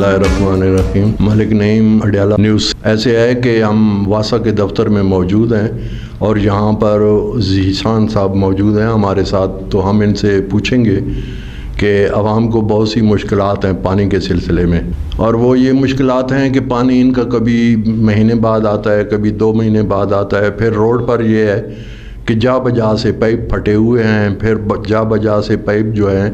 बिस्मिल्लाहिर्रहमानिर्रहीम। मलिक नईम, अडियाला न्यूज़। ऐसे है कि हम वासा के दफ्तर में मौजूद हैं और यहाँ पर ज़ीशान साहब मौजूद हैं हमारे साथ। तो हम इनसे पूछेंगे कि आवाम को बहुत सी मुश्किलात हैं पानी के सिलसिले में, और वो ये मुश्किलात हैं कि पानी इनका कभी महीने बाद आता है, कभी 2 महीने बाद आता है। फिर रोड पर ये है कि जा बजा से पाइप फटे हुए हैं, फिर जा बजा से पाइप जो हैं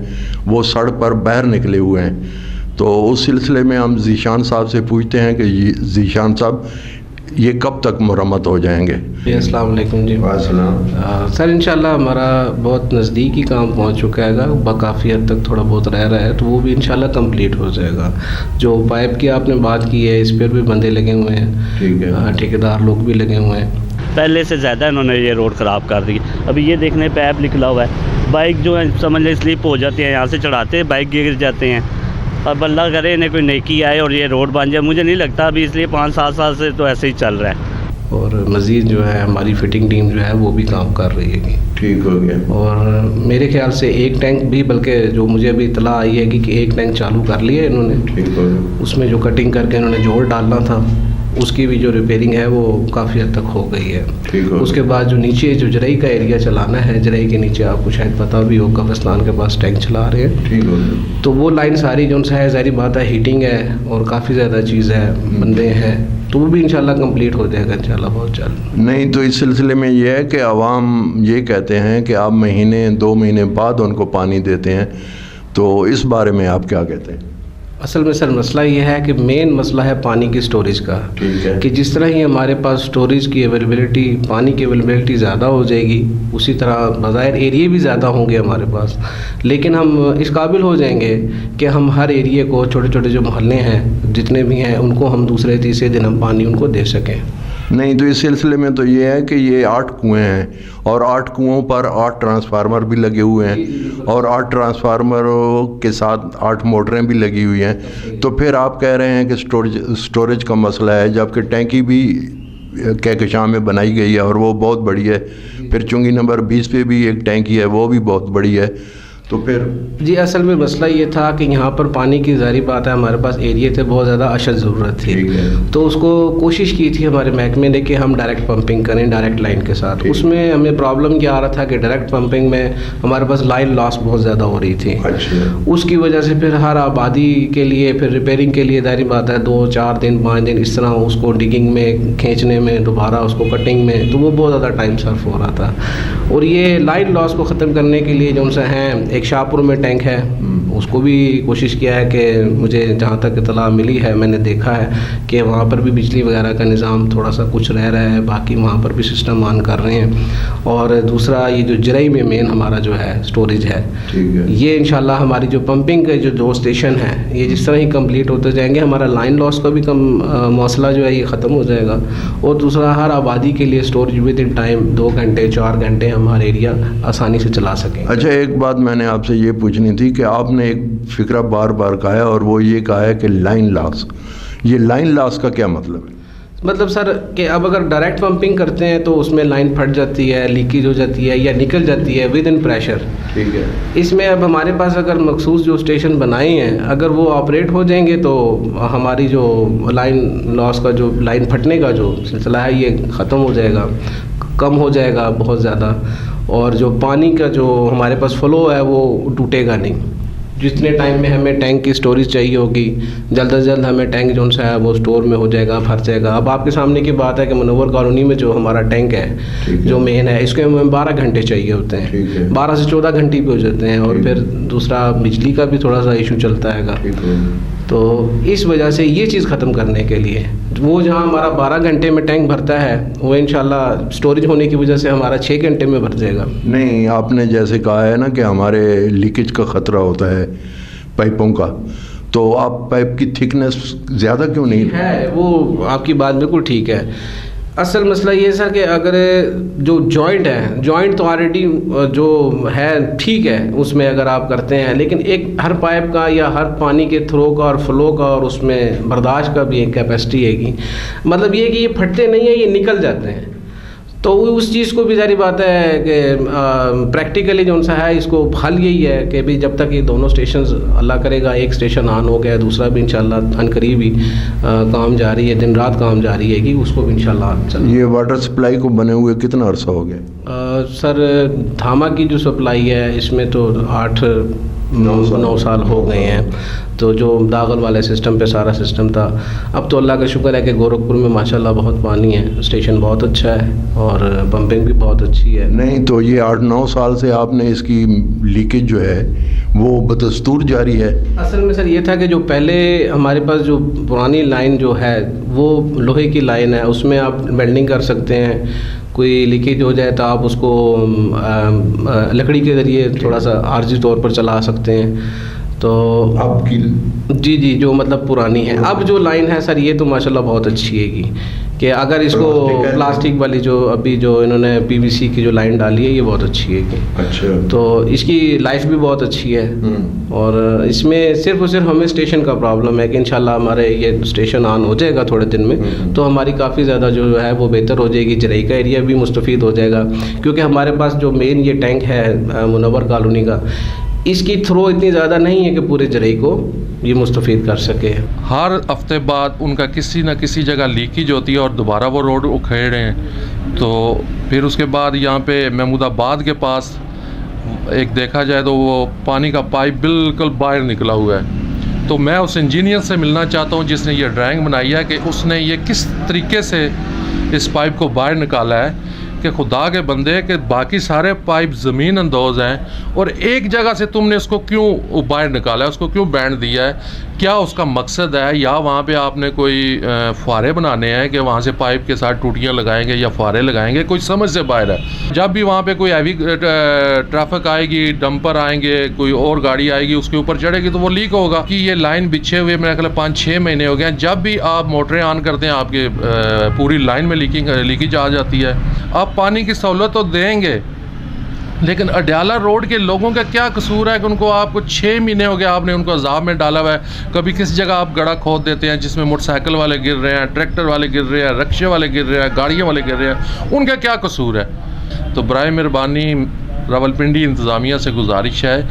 वो सड़क पर बाहर निकले हुए हैं। तो उस सिलसिले में हम ज़ीशान साहब से पूछते हैं कि ज़ीशान साहब, ये कब तक मुरम्मत हो जाएंगे? अस्सलाम वालेकुम जी। वालेकुम सर, इंशाल्लाह हमारा बहुत नज़दीकी काम पहुंच चुका है, काफ़ी हद तक थोड़ा बहुत रह रहा है, तो वो भी इंशाल्लाह कंप्लीट हो जाएगा। जो पाइप की आपने बात की है, इस पर भी बंदे लगे हुए हैं, ठीक है, ठेकेदार लोग भी लगे हुए हैं। पहले से ज़्यादा इन्होंने ये रोड ख़राब कर दी। अभी ये देखने पैप निकला हुआ है, बाइक जो है समझ लें स्लिप हो जाती है, यहाँ से चढ़ाते हैं बाइक गिर जाते हैं। अब अल्लाह करे इन्हें कोई नेकी आए और ये रोड बन जाए। मुझे नहीं लगता अभी, इसलिए 5-7 साल से तो ऐसे ही चल रहा है। और मज़ीद जो है हमारी फ़िटिंग टीम जो है वो भी काम कर रही है। ठीक हो गया। और मेरे ख्याल से एक टैंक भी, बल्कि जो मुझे अभी इतला आई है कि एक टैंक चालू कर लिया है इन्होंने। ठीक हो गया। उसमें जो कटिंग करके इन्होंने जोड़ डालना था, उसकी भी जो रिपेयरिंग है वो काफ़ी हद तक हो गई है। ठीक हो। उसके बाद जो नीचे जो जरई का एरिया चलाना है, जरई के नीचे आपको शायद पता भी हो, कब्रिस्तान के पास टैंक चला रहे हैं। ठीक हो। तो वो लाइन सारी जो है, ज़ाहिर बात है हीटिंग है और काफ़ी ज़्यादा चीज़ है, बंदे हैं, तो वो भी इंशाल्लाह कंप्लीट हो जाएगा इंशाल्लाह बहुत जल्द। नहीं तो इस सिलसिले में ये है कि आवाम ये कहते हैं कि आप महीने 2 महीने बाद उनको पानी देते हैं, तो इस बारे में आप क्या कहते हैं? असल में सर मसला ये है कि मेन मसला है पानी की स्टोरेज का। ठीक है। कि जिस तरह ही हमारे पास स्टोरेज की अवेलेबिलिटी, पानी की अवेलेबिलिटी ज़्यादा हो जाएगी, उसी तरह बज़ाहिर एरिए भी ज़्यादा होंगे हमारे पास, लेकिन हम इस काबिल हो जाएंगे कि हम हर एरिए को, छोटे छोटे जो मोहल्ले हैं जितने भी हैं, उनको हम दूसरे तीसरे दिन हम पानी उनको दे सकें। नहीं तो इस सिलसिले में तो ये है कि ये 8 कुएँ हैं और 8 कुओं पर 8 ट्रांसफार्मर भी लगे हुए हैं और 8 ट्रांसफार्मरों के साथ 8 मोटरें भी लगी हुई हैं। तो फिर आप कह रहे हैं कि स्टोरेज का मसला है, जबकि टैंकी भी कहकशां में बनाई गई है और वो बहुत बड़ी है। फिर चुंगी नंबर 20 पे भी एक टैंकी है, वो भी बहुत बड़ी है। तो फिर जी असल में मसला ये था कि यहाँ पर पानी की ज़ाहिर बात है हमारे पास एरिए थे, बहुत ज़्यादा अशद ज़रूरत थी। तो उसको कोशिश की थी हमारे महकमे ने कि हम डायरेक्ट पंपिंग करें डायरेक्ट लाइन के साथ। उसमें हमें प्रॉब्लम क्या आ रहा था कि डायरेक्ट पंपिंग में हमारे पास लाइन लॉस बहुत ज़्यादा हो रही थी। अच्छा। उसकी वजह से फिर हर आबादी के लिए, फिर रिपेयरिंग के लिए ज़ाहिर बात है 2-4 दिन 5 दिन इस तरह उसको डिगिंग में, खींचने में, दोबारा उसको कटिंग में, तो वो बहुत ज़्यादा टाइम सर्फ हो रहा था। और ये लाइन लॉस को ख़त्म करने के लिए जो उनसे हैं, एक शाहपुर में टैंक है, उसको भी कोशिश किया है कि मुझे जहाँ तक इतला मिली है, मैंने देखा है कि वहाँ पर भी बिजली वगैरह का निज़ाम थोड़ा सा कुछ रह रहा है, बाकी वहाँ पर भी सिस्टम ऑन कर रहे हैं। और दूसरा ये जो जरई में मेन हमारा जो है स्टोरेज है, ये इंशाल्लाह हमारी जो पंपिंग के जो 2 स्टेशन हैं, ये जिस तरह ही कंप्लीट होते जाएंगे, हमारा लाइन लॉस का भी कम मसला जो है ये ख़त्म हो जाएगा। और दूसरा हर आबादी के लिए स्टोरेज विद इन टाइम 2 घंटे 4 घंटे हमारा एरिया आसानी से चला सकें। अच्छा, एक बात मैंने आपसे ये पूछनी थी कि आपने एक फिक्रा बार बार कहा है और वो ये कहा है कि लाइन लॉस। ये लाइन लॉस का क्या मतलब है? मतलब सर कि अब अगर डायरेक्ट पंपिंग करते हैं तो उसमें लाइन फट जाती है, लीकेज हो जाती है या निकल जाती है विद इन प्रेशर। ठीक है। इसमें अब हमारे पास अगर मखसूस जो स्टेशन बनाए हैं, अगर वो ऑपरेट हो जाएंगे तो हमारी जो लाइन लॉस का, जो लाइन फटने का जो सिलसिला है, ये ख़त्म हो जाएगा, कम हो जाएगा बहुत ज़्यादा। और जो पानी का जो हमारे पास फ़्लो है वो टूटेगा नहीं। जितने टाइम में हमें टैंक की स्टोरेज चाहिए होगी, जल्द से जल्द हमें टैंक जो है वो स्टोर में हो जाएगा, भर जाएगा। अब आपके सामने की बात है कि मुनव्वर कॉलोनी में जो हमारा टैंक है, जो मेन है, इसके हमें 12 घंटे चाहिए होते हैं, 12 से 14 घंटे भी हो जाते हैं। और फिर दूसरा बिजली का भी थोड़ा सा इशू चलता है। तो इस वजह से ये चीज़ ख़त्म करने के लिए वो जहाँ हमारा 12 घंटे में टैंक भरता है, वो इंशाल्लाह स्टोरेज होने की वजह से हमारा 6 घंटे में भर जाएगा। नहीं, आपने जैसे कहा है ना कि हमारे लीकेज का ख़तरा होता है पाइपों का, तो आप पाइप की थिकनेस ज़्यादा क्यों नहीं है? वो आपकी बात बिल्कुल ठीक है। असल मसला ये सर कि अगर जो जॉइंट है, जॉइंट तो ऑलरेडी जो है ठीक है, उसमें अगर आप करते हैं, लेकिन एक हर पाइप का या हर पानी के थ्रो का और फ्लो का और उसमें बर्दाश्त का भी एक कैपेसिटी है कि मतलब ये कि ये फटते नहीं है, ये निकल जाते हैं। तो उस चीज़ को भी जारी बात है कि प्रैक्टिकली जो सा है इसको हल यही है कि भी जब तक ये दोनों स्टेशन अल्लाह करेगा एक स्टेशन ऑन हो गया दूसरा भी इंशाल्लाह अनकरीब ही काम जारी है, दिन रात काम जारी है कि उसको भी इंशाल्लाह ये वाटर सप्लाई को बने हुए कितना अरसा हो गया? सर धामा की जो सप्लाई है इसमें तो 8-9 साल हो गए हैं। तो जो दागल वाले सिस्टम पे सारा सिस्टम था, अब तो अल्लाह का शुक्र है कि गोरखपुर में माशाल्लाह बहुत पानी है, स्टेशन बहुत अच्छा है और पंपिंग भी बहुत अच्छी है। नहीं तो ये 8-9 साल से आपने इसकी लीकेज जो है वो बदस्तूर जारी है? असल में सर ये था कि जो पहले हमारे पास जो पुरानी लाइन जो है वो लोहे की लाइन है, उसमें आप वेल्डिंग कर सकते हैं। कोई लीकेज हो जाए तो आप उसको लकड़ी के ज़रिए थोड़ा सा आर्जी तौर पर चला सकते हैं। तो आपकी जी जो मतलब पुरानी है। अब जो लाइन है सर ये तो माशाल्लाह बहुत अच्छी है कि अगर इसको प्लास्टिक वाली जो अभी जो इन्होंने पीवीसी की जो लाइन डाली है ये बहुत अच्छी है कि अच्छा, तो इसकी लाइफ भी बहुत अच्छी है। और इसमें सिर्फ और सिर्फ हमें स्टेशन का प्रॉब्लम है कि इंशाल्लाह हमारे ये स्टेशन ऑन हो जाएगा थोड़े दिन में तो हमारी काफ़ी ज़्यादा जो है वो बेहतर हो जाएगी। जरई का एरिया भी मुस्तफ़ीद हो जाएगा क्योंकि हमारे पास जो मेन ये टैंक है मुनव्वर कॉलोनी का, इसकी थ्रो इतनी ज़्यादा नहीं है कि पूरे जरई को ये मुस्तफ़ीद कर सके। हर हफ्ते बाद उनका किसी न किसी जगह लीकेज होती है और दोबारा वो रोड उखेड़ रहे हैं। तो फिर उसके बाद यहाँ पे महमूदाबाद के पास एक देखा जाए तो वो पानी का पाइप बिल्कुल बाहर निकला हुआ है। तो मैं उस इंजीनियर से मिलना चाहता हूँ जिसने ये ड्राइंग बनाई है कि उसने ये किस तरीके से इस पाइप को बाहर निकाला है कि खुदा के बंदे के बाकी सारे पाइप ज़मीन अंदोज़ हैं और एक जगह से तुमने उसको क्यों बाहर निकाला है, उसको क्यों बैंड दिया है, क्या उसका मकसद है? या वहाँ पे आपने कोई फुहारे बनाने हैं कि वहाँ से पाइप के साथ टूटियाँ लगाएंगे या फुहारे लगाएंगे? कोई समझ से बाहर है। जब भी वहाँ पे कोई हैवी ट्रैफिक आएगी, डंपर आएंगे, कोई और गाड़ी आएगी उसके ऊपर चढ़ेगी तो वो लीक होगा। कि ये लाइन बिछे हुए मेरे ख्याल 5-6 महीने हो गए। जब भी आप मोटरें ऑन करते हैं आपके पूरी लाइन में लीकेज आ जाती है। आप पानी की सहूलत तो देंगे लेकिन अडयाला रोड के लोगों का क्या कसूर है कि उनको आपको 6 महीने हो गए आपने उनको अजाब में डाला हुआ है। कभी किसी जगह आप गड्ढा खोद देते हैं जिसमें मोटरसाइकिल वाले गिर रहे हैं, ट्रैक्टर वाले गिर रहे हैं, रिक्शे वाले गिर रहे हैं, गाड़ियों वाले गिर रहे हैं, उनका क्या कसूर है? तो बराए मेहरबानी रावलपिंडी इंतज़ामिया से गुजारिश है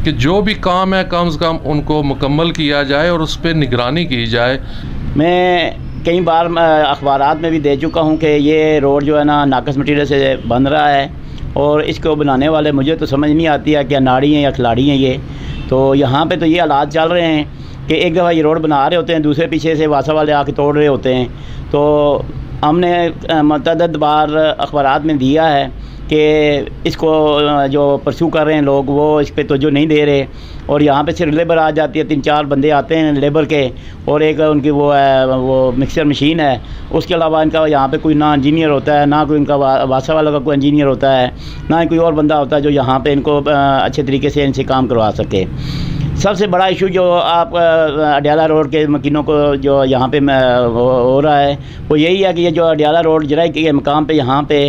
कि जो भी काम है कम से कम उनको मुकम्मल किया जाए और उस पर निगरानी की जाए। मैं कई बार अखबारात में भी दे चुका हूँ कि ये रोड जो है ना नाकस मटीरियल से बन रहा है और इसको बनाने वाले मुझे तो समझ नहीं आती है कि अनाड़ी हैं या खिलाड़ी हैं ये। तो यहाँ पे तो ये हालात चल रहे हैं कि एक दफ़ा ये रोड बना रहे होते हैं, दूसरे पीछे से वासा वाले आके तोड़ रहे होते हैं। तो हमने मतअद्दद बार अखबारात में दिया है कि इसको जो परस्यू कर रहे हैं लोग वो इस पर तवज्जो नहीं दे रहे और यहाँ पे सिर्फ लेबर आ जाती है, 3-4 बंदे आते हैं लेबर के और एक उनकी वो है वो मिक्सर मशीन है। उसके अलावा इनका यहाँ पे कोई ना इंजीनियर होता है, ना कोई इनका वासा वाला का कोई इंजीनियर होता है, ना ही कोई और बंदा होता है जो यहाँ पे इनको अच्छे तरीके से इनसे काम करवा सके। सबसे बड़ा इशू जो आप अडयाला रोड के मकीनों को जो यहाँ पे हो रहा है वो यही है कि ये जो अडयाला रोड जराई के मकाम पे यहाँ पे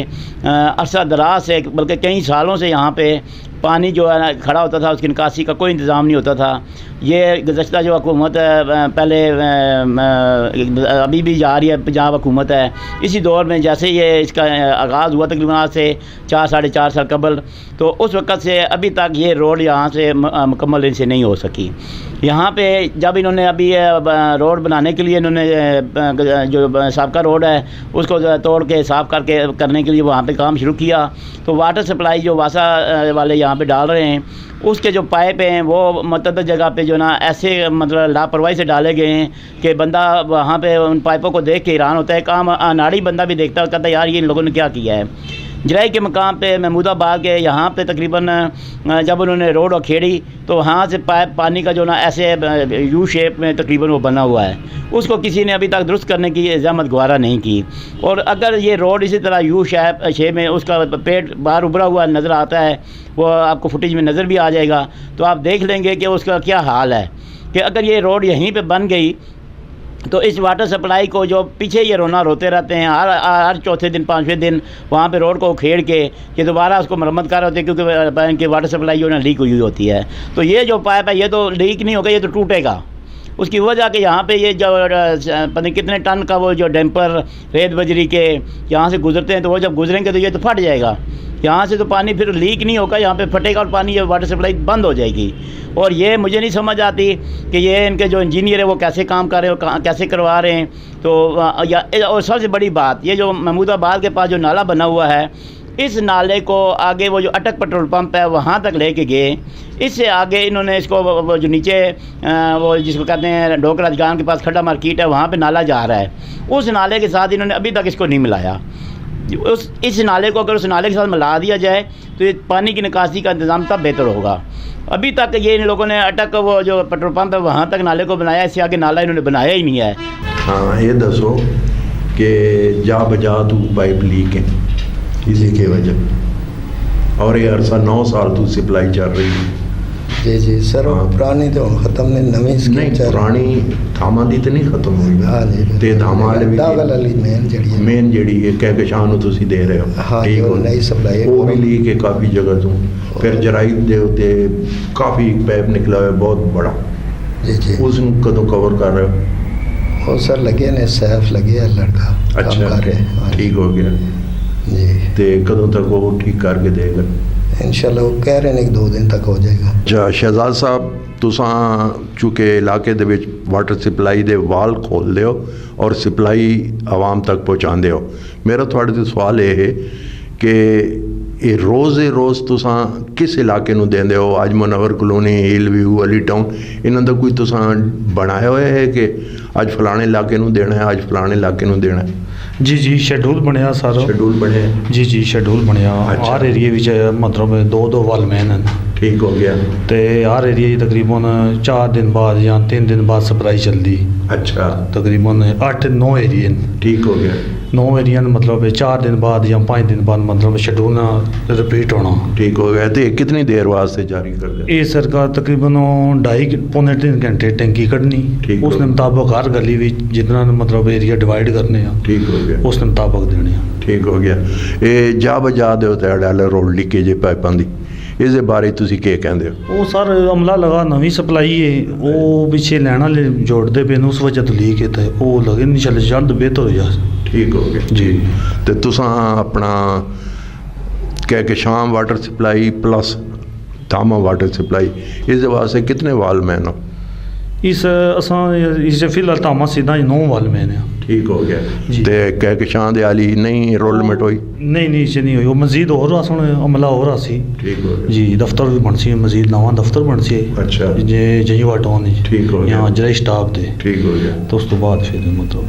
अरसा दराज से बल्कि कई सालों से यहाँ पे पानी जो है ना खड़ा होता था, उसकी निकासी का कोई इंतज़ाम नहीं होता था। ये गुज़श्ता जो हुकूमत पहले अभी भी जा रही है पंजाब हुकूमत है, इसी दौर में जैसे ये इसका आगाज़ हुआ तकरीबन आज से 4-4.5 साल कबल, तो उस वक़्त से अभी तक ये रोड यहाँ से मुकम्मल इनसे नहीं हो सकी। यहाँ पे जब इन्होंने अभी रोड बनाने के लिए इन्होंने जो साबका रोड है उसको तोड़ के साफ़ करने के लिए वहाँ पे काम शुरू किया, तो वाटर सप्लाई जो वासा वाले यहाँ पे डाल रहे हैं उसके जो पाइप हैं वो मतअद्दद जगह पे जो ना ऐसे मतलब लापरवाही से डाले गए हैं कि बंदा वहाँ पे उन पाइपों को देख के हैरान होता है। काम अनाड़ी बंदा भी देखता है, कहता है यार ये इन लोगों ने क्या किया है। जराई के मकाम पे महमूदाबाद के यहाँ पे तकरीबन जब उन्होंने रोड खेड़ी तो वहाँ से पाइप पानी का जो ना ऐसे यू शेप में तकरीबन वो बना हुआ है, उसको किसी ने अभी तक दुरुस्त करने की ज़हमत गवारा नहीं की। और अगर ये रोड इसी तरह यू शेप में उसका पेट बाहर उभरा हुआ नज़र आता है, वो आपको फुटेज में नज़र भी आ जाएगा, तो आप देख लेंगे कि उसका क्या हाल है। कि अगर ये रोड यहीं पर बन गई तो इस वाटर सप्लाई को जो पीछे ये रोना रोते रहते हैं हर चौथे दिन 5वें दिन वहाँ पे रोड को उखेड़ के कि दोबारा उसको मरम्मत कर रहे होते हैं क्योंकि इनकी वाटर सप्लाई जो है लीक हुई होती है। तो ये जो पाइप है ये तो लीक नहीं होगा, ये तो टूटेगा। उसकी वजह कि यहाँ पे ये जो पता नहीं कितने टन का वो जो डैम्पर रेत बजरी के यहाँ से गुजरते हैं, तो वो जब गुजरेंगे तो ये तो फट जाएगा। यहाँ से तो पानी फिर लीक नहीं होगा, यहाँ पे फटेगा और पानी ये वाटर सप्लाई बंद हो जाएगी। और ये मुझे नहीं समझ आती कि ये इनके जो इंजीनियर है वो कैसे काम कर रहे हैं, कैसे करवा रहे हैं। तो और सबसे बड़ी बात, ये जो महमूदाबाद के पास जो नाला बना हुआ है, इस नाले को आगे वो जो अटक पेट्रोल पंप है वहाँ तक लेके गए। इससे आगे इन्होंने इसको वो जो नीचे वो जिसको कहते हैं ढोकरा दुकान के पास खड्डा मार्केट है, वहाँ पे नाला जा रहा है, उस नाले के साथ इन्होंने अभी तक इसको नहीं मिलाया। इस नाले को अगर उस नाले के साथ मिला दिया जाए तो ये पानी की निकासी का इंतज़ाम तब बेहतर होगा। अभी तक ये इन लोगों ने अटक वो जो पेट्रोल पंप है वहाँ तक नाले को बनाया, इससे आगे नाला इन्होंने बनाया ही नहीं है। हाँ, ये दसो कि जा बजा तू पाइप लीक है इसी की वजह, और ये अरसा 9 साल तू सप्लाई चल रही है। जी जी सर, पुरानी तो खत्म ने नवी नहीं, पुरानी थामा दी तो नहीं खत्म हुई। हाँ जी, ते थामा वाले भी दागल वाली मेन ਜਿਹੜੀ ਇਹ ਕਹਿ ਕੇ ਸ਼ਾਨ ਨੂੰ ਤੁਸੀਂ ਦੇ ਰਹੇ ਹੋ। हाँ, ਠੀਕ ਹੋ, नई सप्लाई ਉਹ ਵੀ ਲੀਕ ਹੈ ਕਾਫੀ ਜਗ੍ਹਾ ਤੋਂ। ਫਿਰ ਜਰਾਈਬ ਦੇ ਉੱਤੇ ਕਾਫੀ ਪੈਪ ਨਿਕਲਾ ਹੋਇਆ ਬਹੁਤ ਬੜਾ। जी जी, ਉਸ ਨੂੰ ਕਦੋਂ ਕਵਰ ਕਰ ਰਹੇ ਹੋ? वो सर लगे ने सैफ लगे है लड़का काम अच्छा, कर रहे हैं। हाँ ठीक हो गया। जी, ਤੇ ਕਦੋਂ ਤੱਕ ਉਹ ਠੀਕ ਕਰਕੇ ਦੇਗਾ? इंशाल्लाह वो कह रहे हैं कि 2 दिन तक हो जाएगा। ਅੱਛਾ ਸ਼ਹਿਜ਼ਾਦ ਸਾਹਿਬ, ਤੁਸੀਂ ਚੂँਕਿ ਇਲਾਕੇ ਦੇ ਵਿੱਚ ਵਾਟਰ ਸਪਲਾਈ ਦੇ ਵਾਲ ਖੋਲ੍ਹਦੇ ਹੋ ਔਰ ਸਪਲਾਈ ਆਵਾਮ ਤੱਕ ਪਹੁੰਚਾਉਂਦੇ ਹੋ, ਮੇਰਾ ਤੁਹਾਡੇ ਤੋਂ ਸਵਾਲ ਇਹ ਹੈ ਕਿ ਇਹ ਰੋਜ਼ ਤੁਸੀਂ ਕਿਸ ਇਲਾਕੇ ਨੂੰ ਦਿੰਦੇ ਹੋ? ਅੱਜ ਮੁਨੱਵਰ ਕਲੋਨੀ, ਹਿਲ ਵਿਊ, ਅਲੀ ਟਾਊਨ, ਇਹਨਾਂ ਦਾ ਕੋਈ ਤੁਸੀਂ ਬਣਾਇਆ ਹੋਇਆ ਹੈ ਕਿ ਅੱਜ ਫਲਾਣੇ ਇਲਾਕੇ ਨੂੰ ਦੇਣਾ ਹੈ, ਅੱਜ ਫਲਾਣੇ ਇਲਾਕੇ ਨੂੰ ਦੇਣਾ ਹੈ? जी जी, शेड्यूल बनया सर। शेड्यूल बने? जी जी, शेड्यूल बनया। अच्छा। हर एरिए विच मतलब 2-2 वालमैन हैं। ठीक हो गया। ते हर एरिए तकरीबन 4 दिन बाद या 3 दिन बाद सप्लाई चलती। अच्छा, तकरीबन 8-9 एरिए हैं। ठीक हो गया। 9 एरिए मतलब 4 दिन बाद या 5 दिन बाद मतलब शेड्यूल ना रिपीट होना। ठीक हो गया। तो ये कितनी देर वास्ते जारी कर दे? ये सरकार तकरीबन 2.5-3 घंटे टंकी कढ़नी, ठीक उसके हो। मुताबिक हर गली में जितना मतलब एरिया डिवाइड करने हैं ठीक हो गया। उसके मुताबिक देने हैं। ठीक हो गया। ये जा बजा दे होते डाले रोड लीकेज पाइपों की, इस बारे तुसी क्या कहते हो? वो सर अमला लगा नवी सप्लाई है, वो पिछे लैना ले जोड़ते पे उस वजह तो लीक है, वो लगे नहीं चले जल्द बेहतर हो जाए। ठीक हो गया जी। तो तुसा अपना कह के शाम वाटर सप्लाई प्लस धामा वाटर सप्लाई, इस वास्ते कितने वालमैन हो? इस असा इस फिलहाल तामा सीधा 9 वालमैन है। ठीक हो गया जी। ते कह के शाम दे आली नहीं रोलमेंट हुई? नहीं नहीं इसे नहीं हुई, वो मजीद और सुन अमला और आसी। ठीक हो गया जी, दफ्तर भी बन सी, मजीद नवा दफ्तर बन सी। अच्छा। जे जईवा टाउन ठीक हो गया। यहाँ जरा स्टाफ दे, ठीक हो गया। तो उस तो बाद फिर मतलब